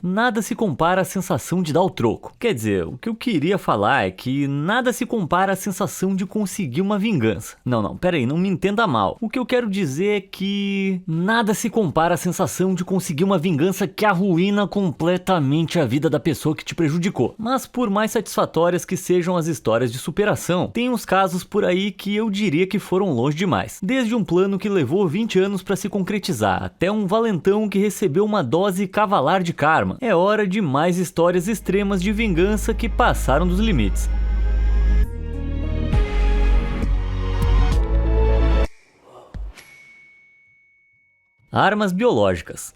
Nada se compara à sensação de dar o troco. Quer dizer, o que eu queria falar é que nada se compara à sensação de conseguir uma vingança. Não, peraí, não me entenda mal. O que eu quero dizer é que nada se compara à sensação de conseguir uma vingança que arruína completamente a vida da pessoa que te prejudicou. Mas por mais satisfatórias que sejam as histórias de superação, tem uns casos por aí que eu diria que foram longe demais. Desde um plano que levou 20 anos para se concretizar, até um valentão que recebeu uma dose cavalar de karma. É hora de mais histórias extremas de vingança que passaram dos limites. Armas biológicas.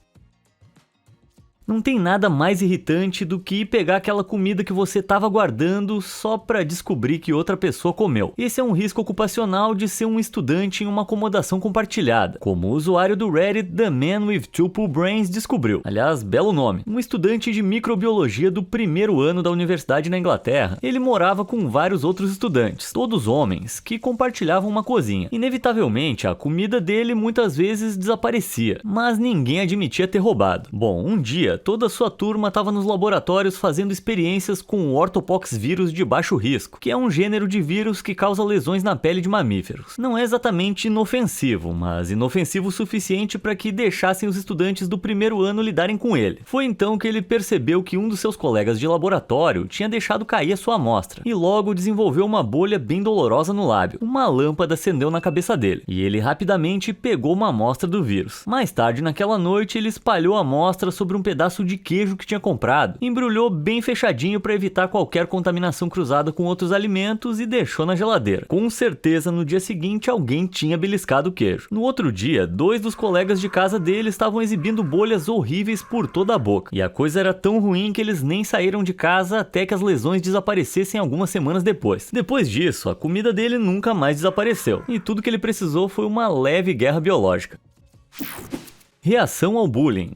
Não tem nada mais irritante do que ir pegar aquela comida que você estava guardando só para descobrir que outra pessoa comeu. Esse é um risco ocupacional de ser um estudante em uma acomodação compartilhada, como o usuário do Reddit The Man with Two Pool Brains descobriu. Aliás, belo nome. Um estudante de microbiologia do primeiro ano da universidade na Inglaterra. Ele morava com vários outros estudantes, todos homens, que compartilhavam uma cozinha. Inevitavelmente, a comida dele muitas vezes desaparecia, mas ninguém admitia ter roubado. Bom, um dia, toda a sua turma estava nos laboratórios fazendo experiências com o ortopoxvírus de baixo risco, que é um gênero de vírus que causa lesões na pele de mamíferos. Não é exatamente inofensivo, mas inofensivo o suficiente para que deixassem os estudantes do primeiro ano lidarem com ele. Foi então que ele percebeu que um dos seus colegas de laboratório tinha deixado cair a sua amostra, e logo desenvolveu uma bolha bem dolorosa no lábio. Uma lâmpada acendeu na cabeça dele, e ele rapidamente pegou uma amostra do vírus. Mais tarde naquela noite, ele espalhou a amostra sobre um pedaço de queijo que tinha comprado, embrulhou bem fechadinho para evitar qualquer contaminação cruzada com outros alimentos e deixou na geladeira. Com certeza, no dia seguinte, alguém tinha beliscado o queijo. No outro dia, 2 dos colegas de casa dele estavam exibindo bolhas horríveis por toda a boca, e a coisa era tão ruim que eles nem saíram de casa até que as lesões desaparecessem algumas semanas depois. Depois disso, a comida dele nunca mais desapareceu, e tudo que ele precisou foi uma leve guerra biológica. Reação ao bullying.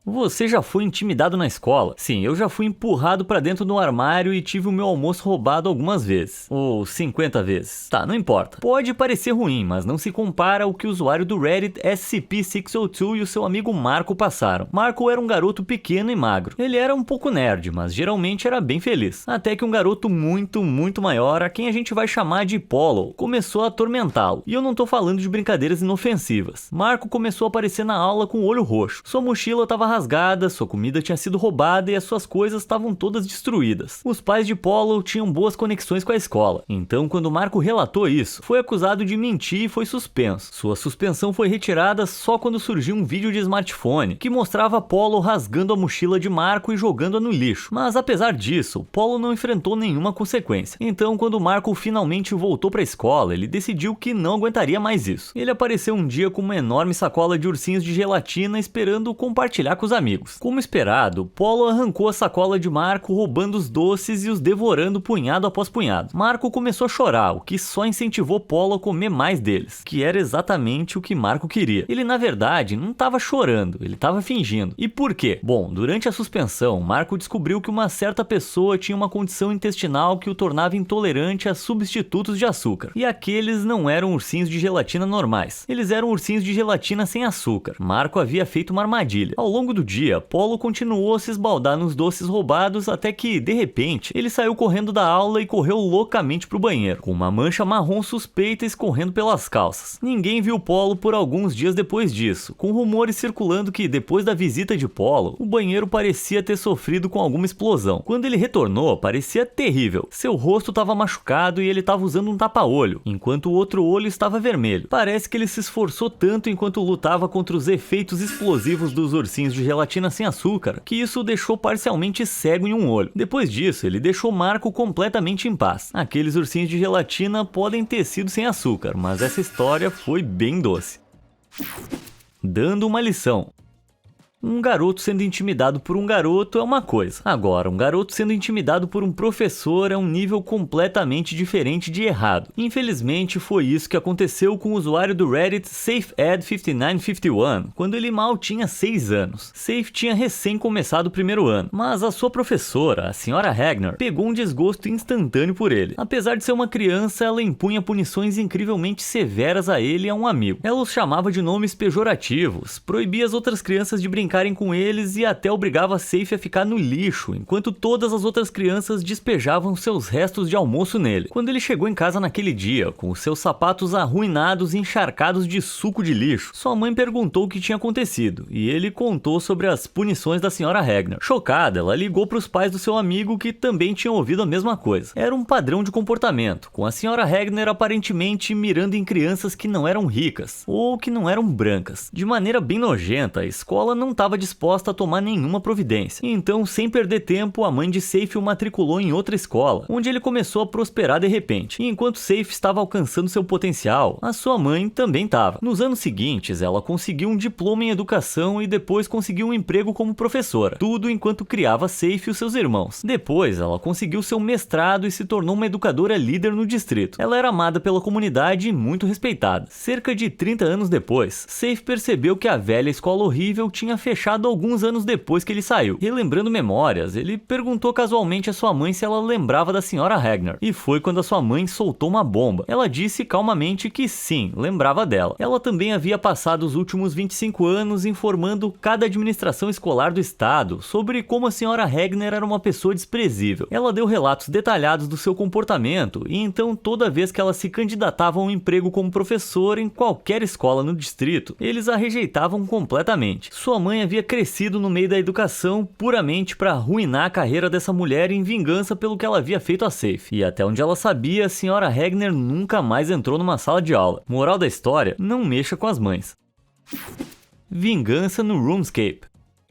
Você já foi intimidado na escola? Sim, eu já fui empurrado pra dentro do armário e tive o meu almoço roubado algumas vezes. Ou 50 vezes. Tá, não importa. Pode parecer ruim, mas não se compara ao que o usuário do Reddit SCP-602 e o seu amigo Marco passaram. Marco era um garoto pequeno e magro. Ele era um pouco nerd, mas geralmente era bem feliz. Até que um garoto muito maior, a quem a gente vai chamar de Polo, começou a atormentá-lo. E eu não tô falando de brincadeiras inofensivas. Marco começou a aparecer na aula com o olho roxo. Sua mochila tava rasgada, sua comida tinha sido roubada e as suas coisas estavam todas destruídas. Os pais de Polo tinham boas conexões com a escola, então quando Marco relatou isso, foi acusado de mentir e foi suspenso. Sua suspensão foi retirada só quando surgiu um vídeo de smartphone que mostrava Polo rasgando a mochila de Marco e jogando-a no lixo. Mas apesar disso, Polo não enfrentou nenhuma consequência. Então quando Marco finalmente voltou para a escola, ele decidiu que não aguentaria mais isso. Ele apareceu um dia com uma enorme sacola de ursinhos de gelatina esperando compartilhar com os amigos. Como esperado, Polo arrancou a sacola de Marco, roubando os doces e os devorando punhado após punhado. Marco começou a chorar, o que só incentivou Polo a comer mais deles, que era exatamente o que Marco queria. Ele na verdade não estava chorando, ele estava fingindo. E por quê? Bom, durante a suspensão, Marco descobriu que uma certa pessoa tinha uma condição intestinal que o tornava intolerante a substitutos de açúcar. E aqueles não eram ursinhos de gelatina normais, eles eram ursinhos de gelatina sem açúcar. Marco havia feito uma armadilha. Ao longo do dia, Polo continuou a se esbaldar nos doces roubados até que, de repente, ele saiu correndo da aula e correu loucamente pro banheiro, com uma mancha marrom suspeita escorrendo pelas calças. Ninguém viu Polo por alguns dias depois disso, com rumores circulando que, depois da visita de Polo, o banheiro parecia ter sofrido com alguma explosão. Quando ele retornou, parecia terrível. Seu rosto estava machucado e ele estava usando um tapa-olho, enquanto o outro olho estava vermelho. Parece que ele se esforçou tanto enquanto lutava contra os efeitos explosivos dos ursinhos de gelatina sem açúcar, que isso o deixou parcialmente cego em um olho. Depois disso, ele deixou Marco completamente em paz. Aqueles ursinhos de gelatina podem ter sido sem açúcar, mas essa história foi bem doce. Dando uma lição. Um garoto sendo intimidado por um garoto é uma coisa. Agora, um garoto sendo intimidado por um professor é um nível completamente diferente de errado. Infelizmente, foi isso que aconteceu com o usuário do Reddit SafeEd5951, quando ele mal tinha 6 anos. Safe tinha recém começado o primeiro ano, mas a sua professora, a senhora Ragnar, pegou um desgosto instantâneo por ele. Apesar de ser uma criança, ela impunha punições incrivelmente severas a ele e a um amigo. Ela os chamava de nomes pejorativos, proibia as outras crianças de brincar brincarem com eles e até obrigava Safe a ficar no lixo, enquanto todas as outras crianças despejavam seus restos de almoço nele. Quando ele chegou em casa naquele dia, com os seus sapatos arruinados e encharcados de suco de lixo, sua mãe perguntou o que tinha acontecido, e ele contou sobre as punições da Sra. Regner. Chocada, ela ligou para os pais do seu amigo, que também tinham ouvido a mesma coisa. Era um padrão de comportamento, com a Sra. Regner aparentemente mirando em crianças que não eram ricas, ou que não eram brancas. De maneira bem nojenta, a escola não estava disposta a tomar nenhuma providência. Então, sem perder tempo, a mãe de Safe o matriculou em outra escola, onde ele começou a prosperar de repente. E enquanto Safe estava alcançando seu potencial, a sua mãe também estava. Nos anos seguintes, ela conseguiu um diploma em educação e depois conseguiu um emprego como professora. Tudo enquanto criava Safe e os seus irmãos. Depois, ela conseguiu seu mestrado e se tornou uma educadora líder no distrito. Ela era amada pela comunidade e muito respeitada. Cerca de 30 anos depois, Safe percebeu que a velha escola horrível tinha fechado alguns anos depois que ele saiu. Relembrando memórias, ele perguntou casualmente a sua mãe se ela lembrava da Sra. Regner. E foi quando a sua mãe soltou uma bomba. Ela disse calmamente que sim, lembrava dela. Ela também havia passado os últimos 25 anos informando cada administração escolar do estado sobre como a Sra. Regner era uma pessoa desprezível. Ela deu relatos detalhados do seu comportamento e então toda vez que ela se candidatava a um emprego como professor em qualquer escola no distrito, eles a rejeitavam completamente. Sua mãe havia crescido no meio da educação puramente para arruinar a carreira dessa mulher em vingança pelo que ela havia feito a Safe. E até onde ela sabia, a Sra. Regner nunca mais entrou numa sala de aula. Moral da história, não mexa com as mães. Vingança no RuneScape.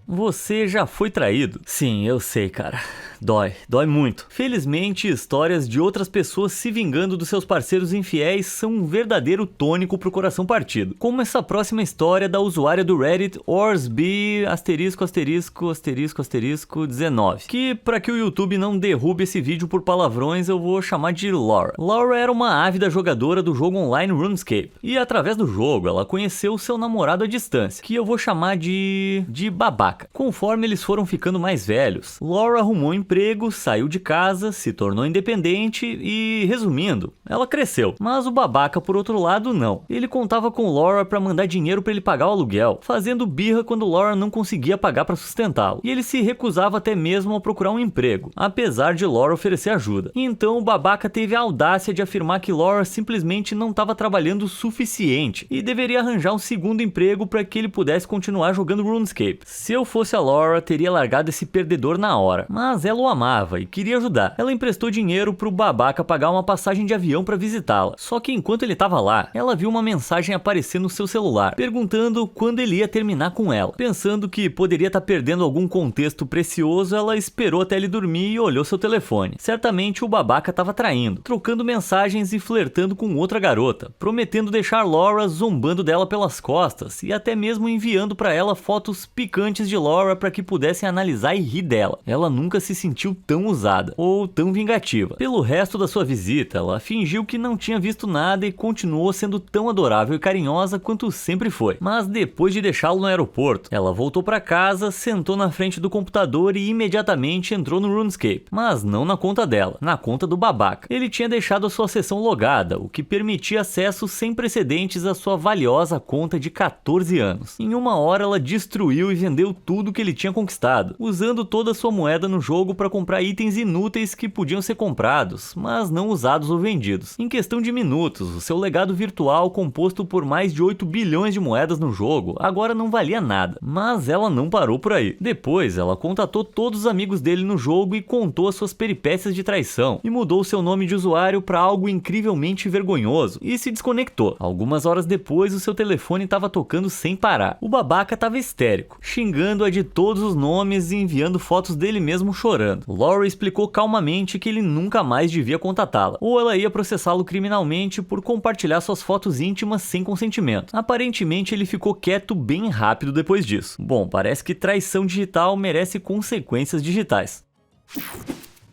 Você já foi traído? Sim, eu sei, cara. Dói muito. Felizmente, histórias de outras pessoas se vingando dos seus parceiros infiéis são um verdadeiro tônico pro coração partido. Como essa próxima história da usuária do Reddit Orsby****19, que, para que o YouTube não derrube esse vídeo por palavrões, eu vou chamar de Laura. Laura era uma ávida jogadora do jogo online RuneScape, e através do jogo ela conheceu seu namorado à distância, que eu vou chamar de babaca. Conforme eles foram ficando mais velhos, Laura arrumou emprego, saiu de casa, se tornou independente e, resumindo, ela cresceu. Mas o babaca, por outro lado, não. Ele contava com Laura para mandar dinheiro para ele pagar o aluguel, fazendo birra quando Laura não conseguia pagar para sustentá-lo. E ele se recusava até mesmo a procurar um emprego, apesar de Laura oferecer ajuda. Então o babaca teve a audácia de afirmar que Laura simplesmente não estava trabalhando o suficiente e deveria arranjar um segundo emprego para que ele pudesse continuar jogando RuneScape. Se eu fosse a Laura, teria largado esse perdedor na hora, mas ela o amava e queria ajudar. Ela emprestou dinheiro pro babaca pagar uma passagem de avião para visitá-la. Só que enquanto ele estava lá, ela viu uma mensagem aparecer no seu celular, perguntando quando ele ia terminar com ela. Pensando que poderia estar perdendo algum contexto precioso, ela esperou até ele dormir e olhou seu telefone. Certamente o babaca estava traindo, trocando mensagens e flertando com outra garota, prometendo deixar Laura zombando dela pelas costas e até mesmo enviando para ela fotos picantes de Laura para que pudessem analisar e rir dela. Ela nunca se sentiu tão usada ou tão vingativa. Pelo resto da sua visita, ela fingiu que não tinha visto nada e continuou sendo tão adorável e carinhosa quanto sempre foi. Mas depois de deixá-lo no aeroporto, ela voltou para casa, sentou na frente do computador e imediatamente entrou no RuneScape. Mas não na conta dela, na conta do babaca. Ele tinha deixado a sua sessão logada, o que permitia acesso sem precedentes à sua valiosa conta de 14 anos. Em uma hora ela destruiu e vendeu tudo que ele tinha conquistado, usando toda a sua moeda no jogo para comprar itens inúteis que podiam ser comprados, mas não usados ou vendidos. Em questão de minutos, o seu legado virtual, composto por mais de 8 bilhões de moedas no jogo, agora não valia nada. Mas ela não parou por aí. Depois, ela contatou todos os amigos dele no jogo e contou as suas peripécias de traição, e mudou seu nome de usuário para algo incrivelmente vergonhoso, e se desconectou. Algumas horas depois, o seu telefone estava tocando sem parar. O babaca estava histérico, xingando-a de todos os nomes e enviando fotos dele mesmo chorando. Laura explicou calmamente que ele nunca mais devia contatá-la, ou ela ia processá-lo criminalmente por compartilhar suas fotos íntimas sem consentimento. Aparentemente ele ficou quieto bem rápido depois disso. Bom, parece que traição digital merece consequências digitais.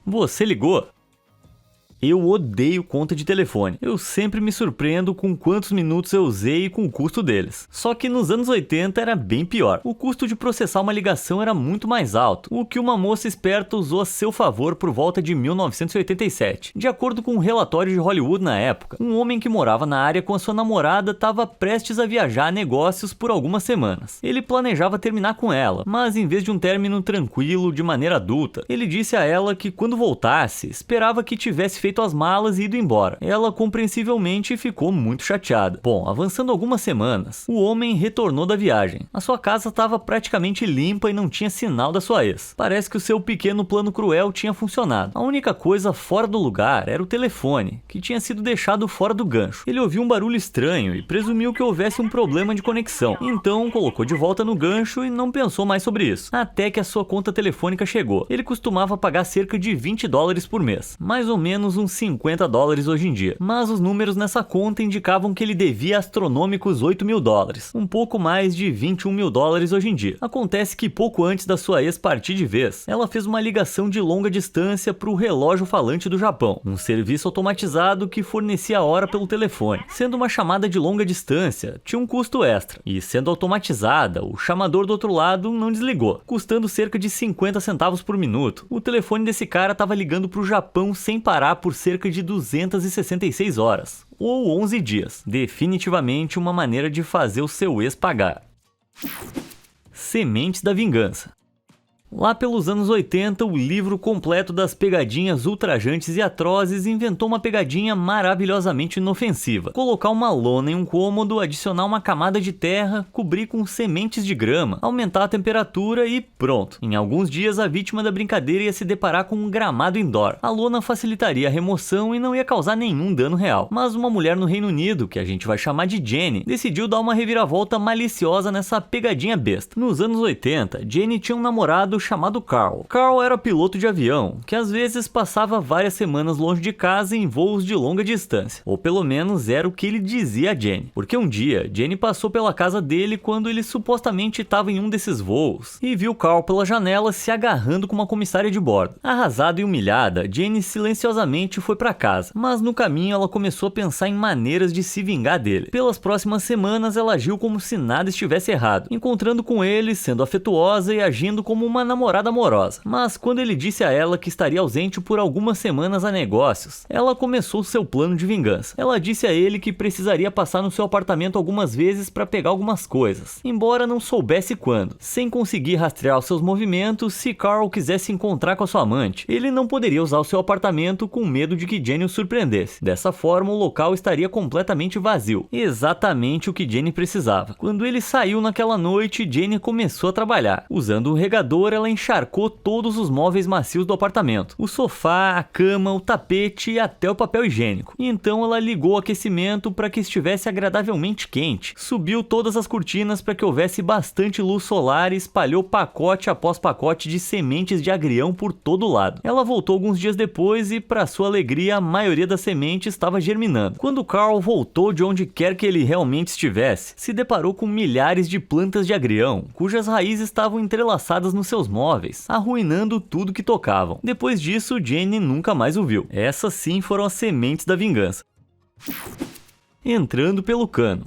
Você ligou? Eu odeio conta de telefone. Eu sempre me surpreendo com quantos minutos eu usei e com o custo deles. Só que nos anos 80 era bem pior. O custo de processar uma ligação era muito mais alto, o que uma moça esperta usou a seu favor por volta de 1987. De acordo com um relatório de Hollywood na época, um homem que morava na área com a sua namorada estava prestes a viajar a negócios por algumas semanas. Ele planejava terminar com ela, mas em vez de um término tranquilo, de maneira adulta, ele disse a ela que quando voltasse, esperava que tivesse feito as malas e ido embora. Ela compreensivelmente ficou muito chateada. Bom, avançando algumas semanas, o homem retornou da viagem. A sua casa estava praticamente limpa e não tinha sinal da sua ex. Parece que o seu pequeno plano cruel tinha funcionado. A única coisa fora do lugar era o telefone, que tinha sido deixado fora do gancho. Ele ouviu um barulho estranho e presumiu que houvesse um problema de conexão. Então colocou de volta no gancho e não pensou mais sobre isso. Até que a sua conta telefônica chegou. Ele costumava pagar cerca de $20 por mês, mais ou menos uns $50 hoje em dia. Mas os números nessa conta indicavam que ele devia astronômicos $8 mil, um pouco mais de $21 mil hoje em dia. Acontece que pouco antes da sua ex partir de vez, ela fez uma ligação de longa distância para o relógio falante do Japão, um serviço automatizado que fornecia a hora pelo telefone. Sendo uma chamada de longa distância, tinha um custo extra, e sendo automatizada, o chamador do outro lado não desligou, custando cerca de 50 centavos por minuto. O telefone desse cara estava ligando para o Japão sem parar por cerca de 266 horas, ou 11 dias. Definitivamente uma maneira de fazer o seu ex pagar. Sementes da Vingança. Lá pelos anos 80, o livro completo das pegadinhas ultrajantes e atrozes inventou uma pegadinha maravilhosamente inofensiva. Colocar uma lona em um cômodo, adicionar uma camada de terra, cobrir com sementes de grama, aumentar a temperatura e pronto. Em alguns dias, a vítima da brincadeira ia se deparar com um gramado indoor. A lona facilitaria a remoção e não ia causar nenhum dano real. Mas uma mulher no Reino Unido, que a gente vai chamar de Jenny, decidiu dar uma reviravolta maliciosa nessa pegadinha besta. Nos anos 80, Jenny tinha um namorado chamado Carl. Carl era piloto de avião, que às vezes passava várias semanas longe de casa em voos de longa distância. Ou pelo menos era o que ele dizia a Jenny. Porque um dia, Jenny passou pela casa dele quando ele supostamente estava em um desses voos e viu Carl pela janela se agarrando com uma comissária de bordo. Arrasada e humilhada, Jenny silenciosamente foi para casa, mas no caminho ela começou a pensar em maneiras de se vingar dele. Pelas próximas semanas ela agiu como se nada estivesse errado, encontrando com ele, sendo afetuosa e agindo como uma namorada amorosa. Mas quando ele disse a ela que estaria ausente por algumas semanas a negócios, ela começou seu plano de vingança. Ela disse a ele que precisaria passar no seu apartamento algumas vezes para pegar algumas coisas, embora não soubesse quando. Sem conseguir rastrear os seus movimentos, se Carl quisesse encontrar com a sua amante, ele não poderia usar o seu apartamento com medo de que Jenny o surpreendesse. Dessa forma, o local estaria completamente vazio. Exatamente o que Jenny precisava. Quando ele saiu naquela noite, Jenny começou a trabalhar. Usando um regador, ela encharcou todos os móveis macios do apartamento. O sofá, a cama, o tapete e até o papel higiênico. E então ela ligou o aquecimento para que estivesse agradavelmente quente. Subiu todas as cortinas para que houvesse bastante luz solar e espalhou pacote após pacote de sementes de agrião por todo lado. Ela voltou alguns dias depois e, para sua alegria, a maioria das sementes estava germinando. Quando Carl voltou de onde quer que ele realmente estivesse, se deparou com milhares de plantas de agrião, cujas raízes estavam entrelaçadas nos seus móveis, arruinando tudo que tocavam. Depois disso, Jenny nunca mais o viu. Essas sim foram as sementes da vingança. Entrando pelo cano.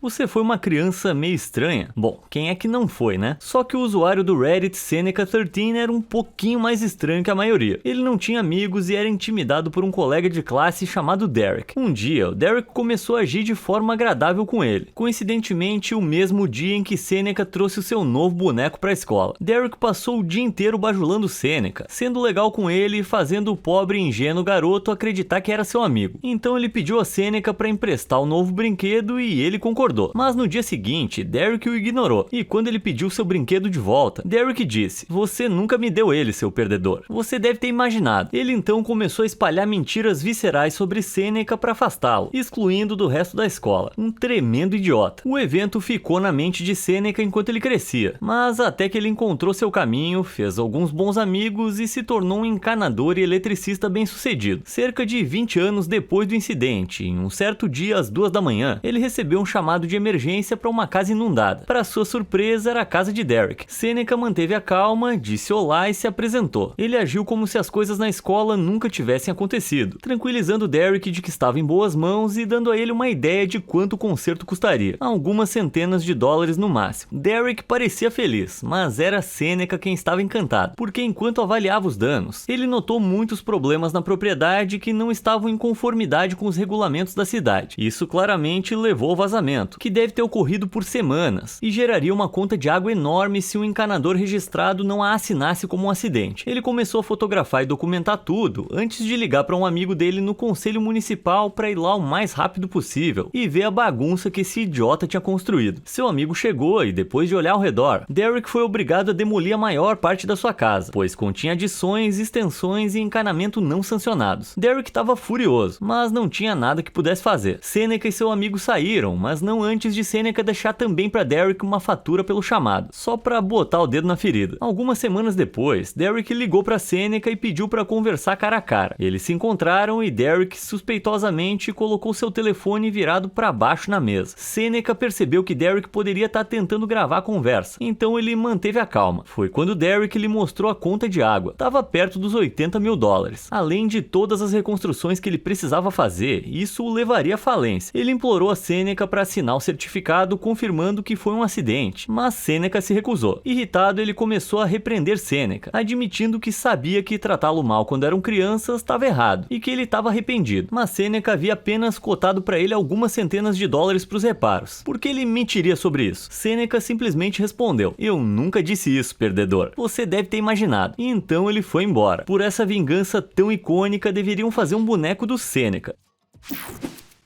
Você foi uma criança meio estranha? Bom, quem é que não foi, né? Só que o usuário do Reddit Seneca13 era um pouquinho mais estranho que a maioria. Ele não tinha amigos e era intimidado por um colega de classe chamado Derek. Um dia, o Derek começou a agir de forma agradável com ele. Coincidentemente, o mesmo dia em que Seneca trouxe o seu novo boneco para a escola. Derek passou o dia inteiro bajulando Seneca, sendo legal com ele e fazendo o pobre e ingênuo garoto acreditar que era seu amigo. Então ele pediu a Seneca para emprestar o novo brinquedo e ele concordou. Mas no dia seguinte, Derek o ignorou, e quando ele pediu seu brinquedo de volta, Derek disse: "Você nunca me deu ele, seu perdedor. Você deve ter imaginado." Ele então começou a espalhar mentiras viscerais sobre Seneca para afastá-lo, excluindo do resto da escola. Um tremendo idiota. O evento ficou na mente de Seneca enquanto ele crescia, mas até que ele encontrou seu caminho, fez alguns bons amigos e se tornou um encanador e eletricista bem-sucedido. Cerca de 20 anos depois do incidente, em um certo dia às 2 da manhã, ele recebeu um chamado chamado de emergência para uma casa inundada. Para sua surpresa, era a casa de Derek. Seneca manteve a calma, disse olá e se apresentou. Ele agiu como se as coisas na escola nunca tivessem acontecido, tranquilizando Derek de que estava em boas mãos e dando a ele uma ideia de quanto o conserto custaria, algumas centenas de dólares no máximo. Derek parecia feliz, mas era Seneca quem estava encantado, porque enquanto avaliava os danos, ele notou muitos problemas na propriedade que não estavam em conformidade com os regulamentos da cidade. Isso claramente levou ao vazamento, que deve ter ocorrido por semanas, e geraria uma conta de água enorme se um encanador registrado não a assinasse como um acidente. Ele começou a fotografar e documentar tudo, antes de ligar para um amigo dele no conselho municipal para ir lá o mais rápido possível e ver a bagunça que esse idiota tinha construído. Seu amigo chegou e, depois de olhar ao redor, Derek foi obrigado a demolir a maior parte da sua casa, pois continha adições, extensões e encanamento não sancionados. Derek estava furioso, mas não tinha nada que pudesse fazer. Seneca e seu amigo saíram, mas não antes de Seneca deixar também para Derek uma fatura pelo chamado, só para botar o dedo na ferida. Algumas semanas depois, Derek ligou para Seneca e pediu para conversar cara a cara. Eles se encontraram e Derek suspeitosamente colocou seu telefone virado para baixo na mesa. Seneca percebeu que Derek poderia estar tentando gravar a conversa, então ele manteve a calma. Foi quando Derek lhe mostrou a conta de água. Estava perto dos 80 mil dólares. Além de todas as reconstruções que ele precisava fazer, isso o levaria à falência. Ele implorou a Seneca para assinar o certificado confirmando que foi um acidente, mas Seneca se recusou. Irritado, ele começou a repreender Seneca, admitindo que sabia que tratá-lo mal quando eram crianças estava errado e que ele estava arrependido, mas Seneca havia apenas cotado para ele algumas centenas de dólares para os reparos. Por que ele mentiria sobre isso? Seneca simplesmente respondeu: "Eu nunca disse isso, perdedor. Você deve ter imaginado." E então ele foi embora. Por essa vingança tão icônica, deveriam fazer um boneco do Seneca.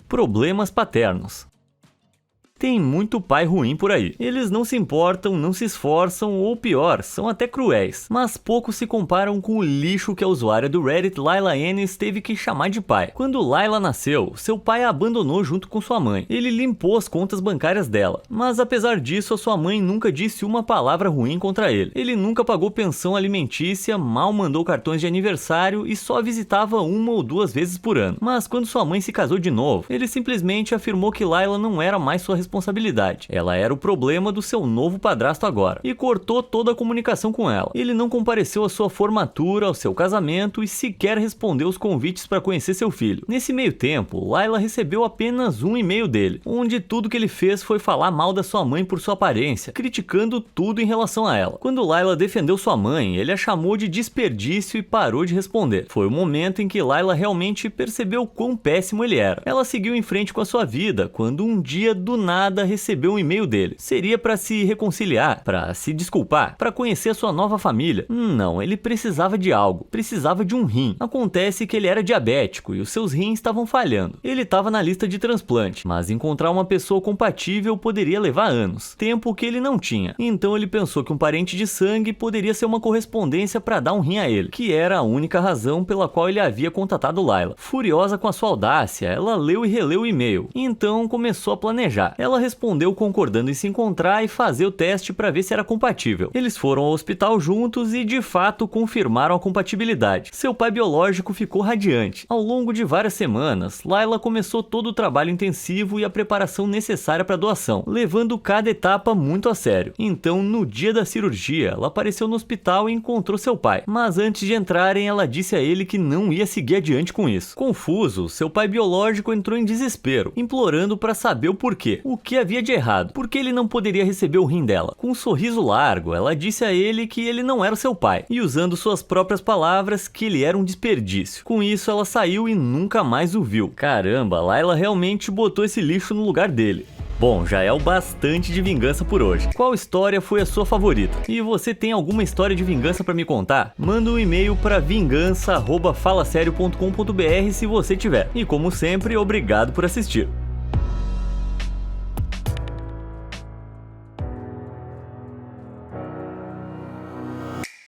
Problemas paternos. Tem muito pai ruim por aí. Eles não se importam, não se esforçam ou pior, são até cruéis. Mas poucos se comparam com o lixo que a usuária do Reddit Layla Ennis teve que chamar de pai. Quando Layla nasceu, seu pai a abandonou junto com sua mãe. Ele limpou as contas bancárias dela. Mas apesar disso, a sua mãe nunca disse uma palavra ruim contra ele. Ele nunca pagou pensão alimentícia, mal mandou cartões de aniversário e só visitava 1 ou 2 vezes por ano. Mas quando sua mãe se casou de novo, ele simplesmente afirmou que Layla não era mais sua responsabilidade. Ela era o problema do seu novo padrasto agora, e cortou toda a comunicação com ela. Ele não compareceu à sua formatura, ao seu casamento e sequer respondeu os convites para conhecer seu filho. Nesse meio tempo, Layla recebeu apenas um e-mail dele, onde tudo que ele fez foi falar mal da sua mãe por sua aparência, criticando tudo em relação a ela. Quando Layla defendeu sua mãe, ele a chamou de desperdício e parou de responder. Foi o momento em que Layla realmente percebeu quão péssimo ele era. Ela seguiu em frente com a sua vida, quando um dia, do nada, recebeu um e-mail dele. Seria para se reconciliar, para se desculpar, para conhecer a sua nova família. Não, ele precisava de algo, precisava de um rim. Acontece que ele era diabético e os seus rins estavam falhando. Ele estava na lista de transplante, mas encontrar uma pessoa compatível poderia levar anos, tempo que ele não tinha. Então ele pensou que um parente de sangue poderia ser uma correspondência para dar um rim a ele, que era a única razão pela qual ele havia contatado Layla. Furiosa com a sua audácia, ela leu e releu o e-mail, então começou a planejar. Ela respondeu concordando em se encontrar e fazer o teste para ver se era compatível. Eles foram ao hospital juntos e de fato confirmaram a compatibilidade. Seu pai biológico ficou radiante. Ao longo de várias semanas, Layla começou todo o trabalho intensivo e a preparação necessária para a doação, levando cada etapa muito a sério. Então, no dia da cirurgia, ela apareceu no hospital e encontrou seu pai. Mas antes de entrarem, ela disse a ele que não ia seguir adiante com isso. Confuso, seu pai biológico entrou em desespero, implorando para saber o porquê. O que havia de errado? Por que ele não poderia receber o rim dela? Com um sorriso largo, ela disse a ele que ele não era o seu pai, e usando suas próprias palavras, que ele era um desperdício. Com isso, ela saiu e nunca mais o viu. Caramba, Layla realmente botou esse lixo no lugar dele. Bom, já é o bastante de vingança por hoje. Qual história foi a sua favorita? E você tem alguma história de vingança para me contar? Manda um e-mail para vingança@falaserio.com.br se você tiver. E como sempre, obrigado por assistir.